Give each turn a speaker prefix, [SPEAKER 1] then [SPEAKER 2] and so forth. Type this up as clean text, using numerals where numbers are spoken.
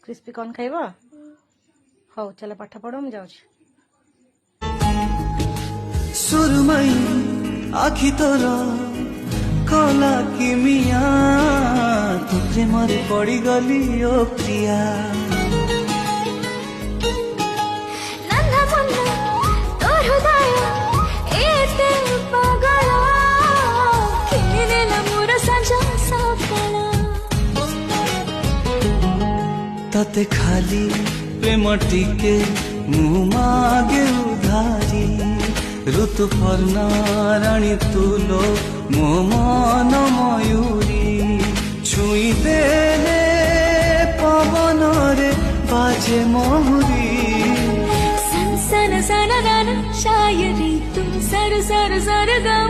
[SPEAKER 1] crispy corn खाइब हौ चल पाठ पढ़ मु जाऊँ
[SPEAKER 2] सुरमई आखि तोर कला किमिया तू प्रेमरे पड़ी गली ओ प्रिया तते खाली प्रेम टिके मु मागे उधारी ऋतु पर्णा राणी तुलो मो मन मयूरी छुई देले पवन रे बाजे मोहरी
[SPEAKER 3] सन सन सन शायरी तुम सर सर सर गा